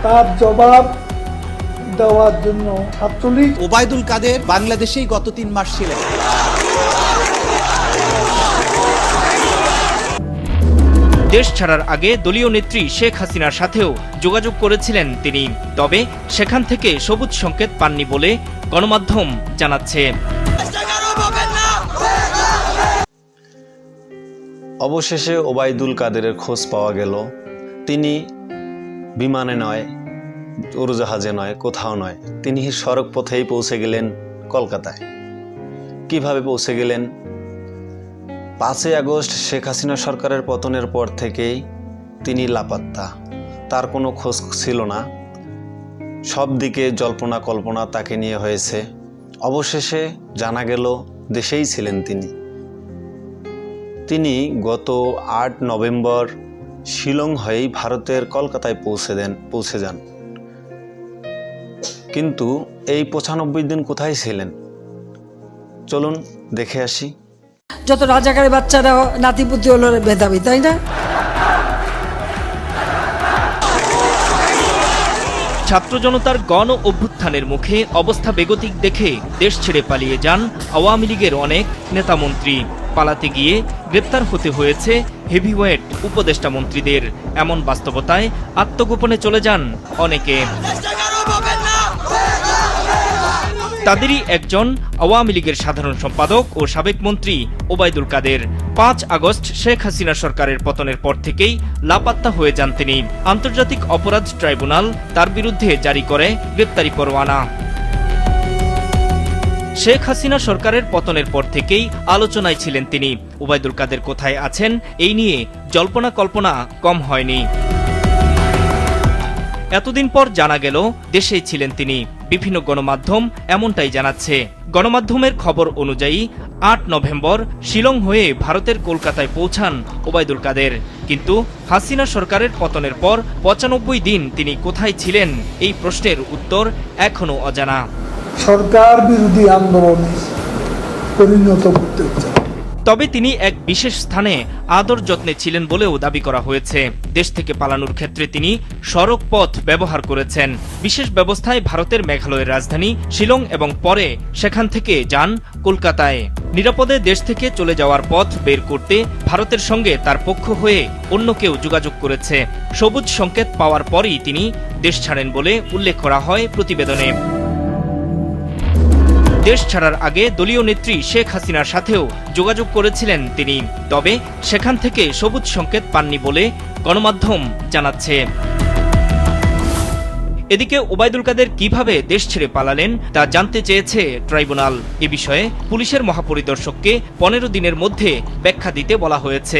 তার জবাব দেওয়ার জন্য ছাত্রলীগ। ওবায়দুল কাদের বাংলাদেশেই গত 3 মাস ছিলেন। দেশ ছাড়ার আগে দলীয় নেত্রী শেখ হাসিনার সাথেও যোগাযোগ করেছিলেন তিনি, তবে সেখান থেকে সবুজ সংকেত পাননি বলে গণমাধ্যম জানাচ্ছে। অবশেষে ওবায়দুল কাদেরের খোঁজ পাওয়া গেল। তিনি বিমানে নয়, উড়োজাহাজে নয়, কোথাও নয়, তিনি সড়ক পথেই পৌঁছে গেলেন কলকাতায়। কিভাবে পৌঁছে গেলেন? 5 আগস্ট শেখ হাসিনা সরকারের পতনের পর থেকেই তিনি লাপাত্তা, তার কোনো খোঁজ ছিল না। সব দিকে জল্পনা কল্পনা তাকে নিয়ে হয়েছে। অবশেষে জানা গেল দেশেই ছিলেন তিনি গত 8 নভেম্বর শিলং হয়েই ভারতের কলকাতায় পৌঁছে যান। কিন্তু এই 95 দিন কোথায় ছিলেন? চলুন দেখে আসি। যত রাজাকারের বাচ্চারা নাতিপুতি হলো ভেদাভেদ, তাই না? ছাত্র জনতার গণ অভ্যুত্থানের মুখে অবস্থা বেগতিক দেখে দেশ ছেড়ে পালিয়ে যান আওয়ামী লীগের অনেক নেতামন্ত্রী। পালাতে গিয়ে গ্রেপ্তার হতে হয়েছে হেভিওয়েট উপদেষ্টা মন্ত্রীদের। এমন বাস্তবতায় আত্মগোপনে চলে যান অনেকে। তাদেরই একজন আওয়ামী লীগের সাধারণ সম্পাদক ও সাবেক মন্ত্রী ওবায়দুল কাদের। 5 আগস্ট শেখ হাসিনা সরকারের পতনের পর থেকেই লাপাত্তা হয়ে যান তিনি। আন্তর্জাতিক অপরাধ ট্রাইব্যুনাল তার বিরুদ্ধে জারি করে গ্রেপ্তারি পরোয়ানা। শেখ হাসিনা সরকারের পতনের পর থেকেই আলোচনায় ছিলেন তিনি। ওবায়দুল কাদের কোথায় আছেন এই নিয়ে জল্পনা কল্পনা কম হয়নি। এতদিন পর জানা গেল দেশেই ছিলেন তিনি। বিভিন্ন গণমাধ্যম এমনটাই জানাচ্ছে। গণমাধ্যমের খবর অনুযায়ী 8 নভেম্বর শিলং হয়ে ভারতের কলকাতায় পৌঁছান ওবায়দুল কাদের। কিন্তু হাসিনা সরকারের পতনের পর 95 দিন তিনি কোথায় ছিলেন এই প্রশ্নের উত্তর এখনো অজানা। সরকার বিরোধী আন্দোলনে পরিণত করতে হচ্ছে। তবে তিনি এক বিশেষ স্থানে আদর যত্নে ছিলেন বলেও দাবি করা হয়েছে। দেশ থেকে পালানোর ক্ষেত্রে তিনি সড়ক পথ ব্যবহার করেছেন। বিশেষ ব্যবস্থায় ভারতের মেঘালয়ের রাজধানী শিলং এবং পরে সেখান থেকে যান কলকাতায়। নিরাপদে দেশ থেকে চলে যাওয়ার পথ বের করতে ভারতের সঙ্গে তার পক্ষ হয়ে অন্য কেউ যোগাযোগ করেছে। সবুজ সংকেত পাওয়ার পরই তিনি দেশ ছাড়েন বলে উল্লেখ করা হয় প্রতিবেদনে। দেশ ছাড়ার আগে দলীয় নেত্রী শেখ হাসিনার সাথেও যোগাযোগ করেছিলেন তিনি, তবে সেখান থেকে সবুজ সংকেত পাননি বলে গণমাধ্যম জানাচ্ছে। এদিকে ওবায়দুল কাদের কিভাবে দেশ ছেড়ে পালালেন তা জানতে চেয়েছে ট্রাইব্যুনাল। এ বিষয়ে পুলিশের মহাপরিদর্শককে 15 দিনের মধ্যে ব্যাখ্যা দিতে বলা হয়েছে।